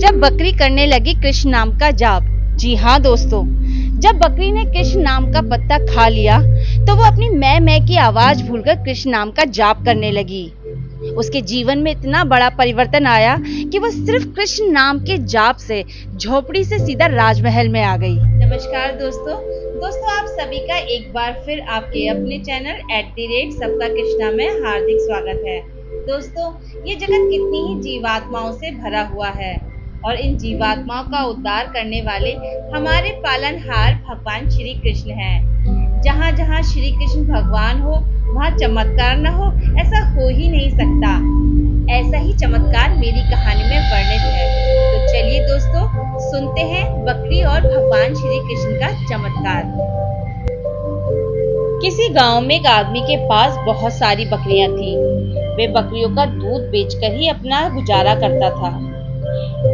जब बकरी करने लगी कृष्ण नाम का जाप। जी हाँ दोस्तों, जब बकरी ने कृष्ण नाम का पत्ता खा लिया तो वो अपनी मैं की आवाज भूलकर कृष्ण नाम का जाप करने लगी। उसके जीवन में इतना बड़ा परिवर्तन आया कि वो सिर्फ कृष्ण नाम के जाप से झोपड़ी से सीधा राजमहल में आ गई। नमस्कार दोस्तों, आप सभी का एक बार फिर आपके अपने चैनल @सबका कृष्णा में हार्दिक स्वागत है। दोस्तों, ये जगत कितनी ही जीवात्माओं से भरा हुआ है और इन जीवात्माओं का उद्धार करने वाले हमारे पालनहार भगवान श्री कृष्ण हैं। जहाँ जहाँ श्री कृष्ण भगवान हो वहाँ चमत्कार न हो, ऐसा हो ही नहीं सकता। ऐसा ही चमत्कार मेरी कहानी में वर्णित है। तो चलिए दोस्तों, सुनते हैं बकरी और भगवान श्री कृष्ण का चमत्कार। किसी गांव में एक आदमी के पास बहुत सारी बकरियां थीं। वे बकरियों का दूध बेचकर ही अपना गुजारा करता था।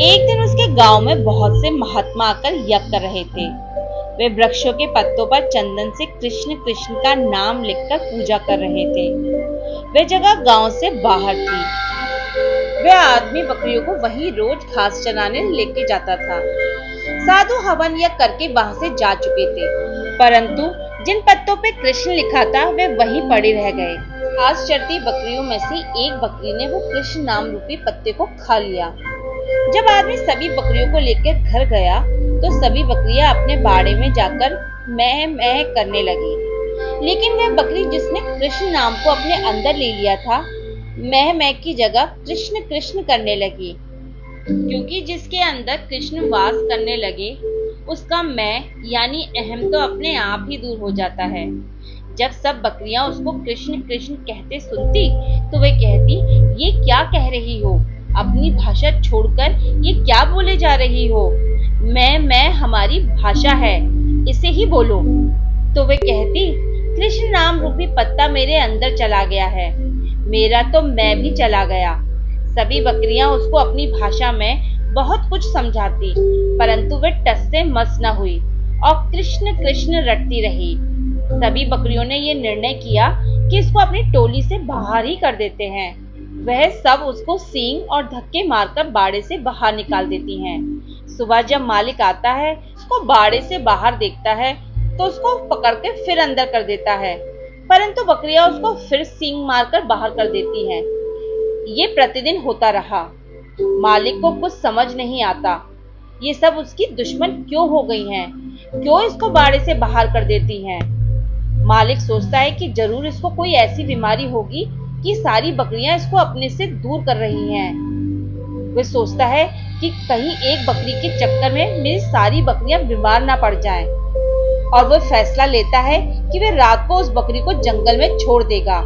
एक दिन उसके गांव में बहुत से महात्मा आकर यज्ञ कर रहे थे। वे वृक्षों के पत्तों पर चंदन से कृष्ण कृष्ण का नाम लिखकर पूजा कर रहे थे। वे जगह गांव से बाहर थी। वह आदमी बकरियों को वहीं रोज घास चराने लेके जाता था। साधु हवन यज्ञ करके वहां से जा चुके थे, परंतु जिन पत्तों पे कृष्ण लिखा था वे वहीं पड़े रह गए। घास चरती बकरियों में से एक बकरी ने वो कृष्ण नाम रूपी पत्ते को खा लिया। जब आदमी सभी बकरियों को लेकर घर गया तो सभी बकरियां अपने बाड़े में जाकर मैं करने लगी, लेकिन वह बकरी जिसने कृष्ण नाम को अपने अंदर ले लिया था मैं की जगह कृष्ण कृष्ण करने लगी, क्योंकि जिसके अंदर कृष्ण वास करने लगे उसका मैं यानी अहम तो अपने आप ही दूर हो जाता है। जब सब बकरियां उसको कृष्ण कृष्ण कहते सुनती तो वे कहती, ये क्या कह रही हो, अपनी भाषा छोड़कर ये क्या बोले जा रही हो। मैं हमारी भाषा है, इसे ही बोलो। तो वे कहती, कृष्ण नाम रूपी पत्ता मेरे अंदर चला गया है, मेरा तो मैं भी चला गया। सभी बकरियां उसको अपनी भाषा में बहुत कुछ समझाती, परंतु वे टस से मस न हुई और कृष्ण कृष्ण रटती रही। सभी बकरियों ने ये निर्णय किया कि इसको अपनी टोली से बाहर ही कर देते हैं। वह सब उसको सींग और धक्के मारकर बाड़े से बाहर निकाल देती हैं। सुबह जब मालिक आता है उसको बाड़े से बाहर देखता है तो उसको पकड़ के फिर अंदर कर देता है, परंतु बकरियां उसको फिर सींग मारकर बाहर कर देती हैं। ये प्रतिदिन होता रहा। मालिक को कुछ समझ नहीं आता, ये सब उसकी दुश्मन क्यों हो गई हैं, क्यों इसको बाड़े से बाहर कर देती हैं। मालिक सोचता है कि जरूर इसको कोई ऐसी बीमारी होगी कि सारी बकरियां इसको अपने से दूर कर रही हैं। वह सोचता है कि कहीं एक बकरी के चक्कर में मेरी सारी बकरियां बीमार ना पड़ जाएं, और वह फैसला लेता है कि वह रात को उस बकरी को जंगल में छोड़ देगा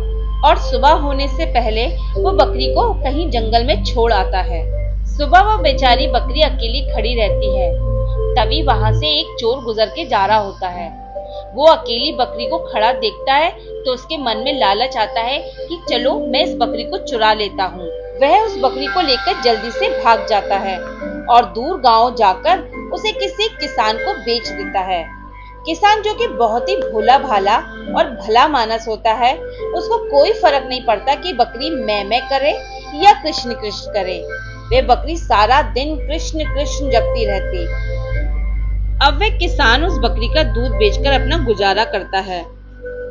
और सुबह होने से पहले वो बकरी को कहीं जंगल में छोड़ आता है। सुबह वो बेचारी बकरी अकेली खड़ी रहती है। तभी वहां से एक चोर गुजर के जा रहा होता है। वो अकेली बकरी को खड़ा देखता है तो उसके मन में लालच आता है कि चलो मैं इस बकरी को चुरा लेता हूँ। वह उस बकरी को लेकर जल्दी से भाग जाता है और दूर गांव जाकर उसे किसी किसान को बेच देता है। किसान, जो कि बहुत ही भोला भाला और भला मानस होता है, उसको कोई फर्क नहीं पड़ता कि बकरी मैं करे या कृष्ण कृष्ण करे। वे बकरी सारा दिन कृष्ण कृष्ण जपती रहती। अब वे किसान उस बकरी का दूध बेचकर अपना गुजारा करता है।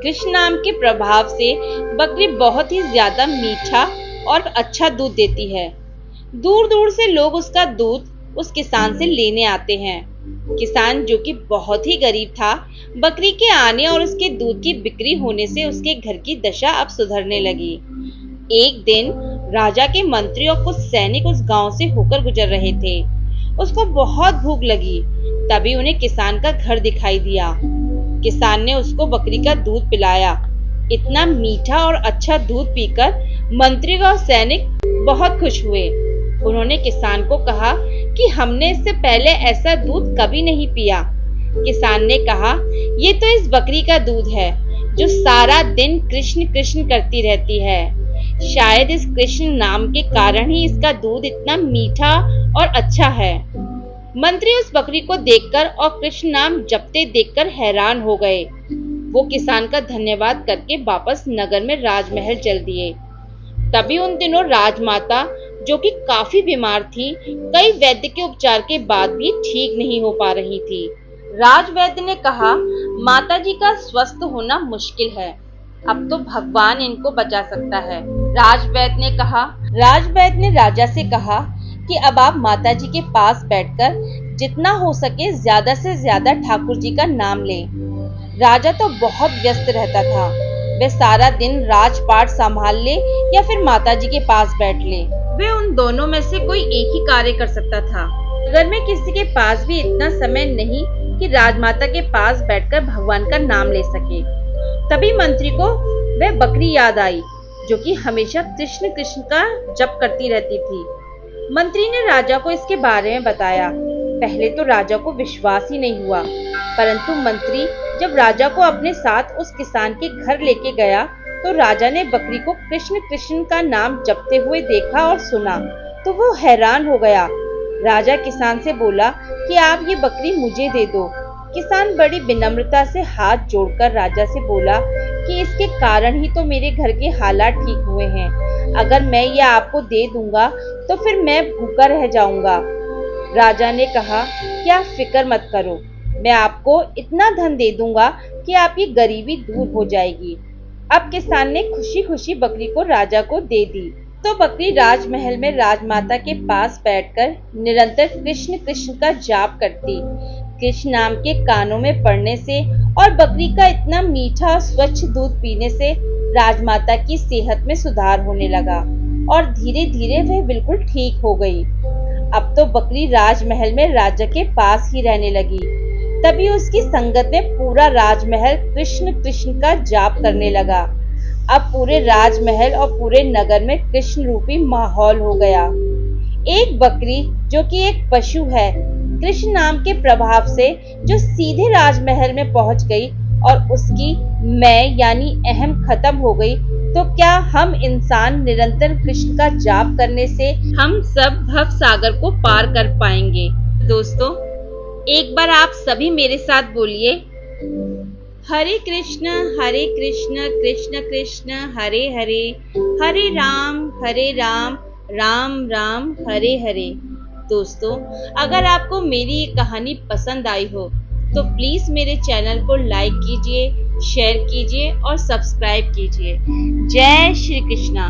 कृष्ण नाम के प्रभाव से बकरी बहुत ही ज्यादा मीठा और अच्छा दूध देती है। दूर दूर से लोग उसका दूध उस किसान से लेने आते हैं। किसान, जो कि बहुत ही गरीब था, बकरी के आने और उसके दूध की बिक्री होने से उसके घर की दशा अब सुधरने लगी। एक दिन राजा के मंत्री और कुछ सैनिक उस गांव से होकर गुजर रहे थे। उसको बहुत भूख लगी, तभी उन्हें किसान का घर दिखाई दिया। किसान ने उसको बकरी का दूध पिलाया। इतना मीठा और अच्छा दूध पीकर मंत्री और सैनिक बहुत खुश हुए। उन्होंने किसान को कहा कि हमने इससे पहले ऐसा दूध कभी नहीं पिया। किसान ने कहा, ये तो इस बकरी का दूध है जो सारा दिन कृष्ण कृष्ण करती रहती है। शायद इस कृष्ण नाम के कारण ही इसका दूध इतना मीठा और अच्छा है। मंत्री उस बकरी को देखकर और कृष्ण नाम जपते देखकर हैरान हो गए। वो किसान का धन्यवाद करके वापस नगर में राजमहल चल दिए। तभी उन दिनों राजमाता जो कि काफी बीमार थी, कई वैद्य के उपचार के बाद भी ठीक नहीं हो पा रही थी। राजवैद्य ने कहा, माताजी का स्वस्थ होना मुश्किल है, अब तो भगवान इनको बचा सकता है। राजवैद्य ने राजा से कहा कि अब आप माताजी के पास बैठकर जितना हो सके ज्यादा से ज्यादा ठाकुर जी का नाम लें। राजा तो बहुत व्यस्त रहता था, वह सारा दिन राजपाट संभाल ले या फिर माताजी के पास बैठ ले, वह उन दोनों में से कोई एक ही कार्य कर सकता था। नगर में किसी के पास भी इतना समय नहीं कि राजमाता के पास बैठकर भगवान का नाम ले सके। तभी मंत्री को वह बकरी याद आई जो कि हमेशा कृष्ण कृष्ण का जप करती रहती थी। मंत्री ने राजा को इसके बारे में बताया। पहले तो राजा को विश्वास ही नहीं हुआ, परंतु मंत्री जब राजा को अपने साथ उस किसान के घर लेके गया तो राजा ने बकरी को कृष्ण कृष्ण का नाम जपते हुए देखा और सुना तो वो हैरान हो गया। राजा किसान से बोला कि आप ये बकरी मुझे दे दो। किसान बड़ी विनम्रता से हाथ जोड़कर राजा से बोला कि इसके कारण ही तो मेरे घर के हालात ठीक हुए हैं, अगर मैं ये आपको दे दूंगा तो फिर मैं भूखा रह जाऊंगा। राजा ने कहा कि आप फिक्र मत करो, मैं आपको इतना धन दे दूंगा कि आपकी गरीबी दूर हो जाएगी। अब किसान ने खुशी खुशी बकरी को राजा को दे दी। तो बकरी राजमहल में राजमाता के पास बैठकर निरंतर कृष्ण कृष्ण का जाप करती। कृष्ण नाम के कानों में पड़ने से और बकरी का इतना मीठा और स्वच्छ दूध पीने से राजमाता की सेहत में सुधार होने लगा और धीरे धीरे वह बिल्कुल ठीक हो गई। अब तो बकरी राजमहल में राजा के पास ही रहने लगी। तभी उसकी संगत में पूरा राजमहल कृष्ण कृष्ण का जाप करने लगा। अब पूरे राजमहल और पूरे नगर में कृष्ण रूपी माहौल हो गया। एक बकरी जो कि एक पशु है, कृष्ण नाम के प्रभाव से जो सीधे राजमहल में पहुंच गई और उसकी मैं यानी अहम खत्म हो गई, तो क्या हम इंसान निरंतर कृष्ण का जाप करने से हम सब भव सागर को पार कर पाएंगे? दोस्तों, एक बार आप सभी मेरे साथ बोलिए, हरे कृष्ण कृष्ण कृष्ण हरे हरे, हरे राम राम राम हरे हरे। दोस्तों, अगर आपको मेरी ये कहानी पसंद आई हो तो प्लीज मेरे चैनल को लाइक कीजिए, शेयर कीजिए और सब्सक्राइब कीजिए। जय श्री कृष्णा।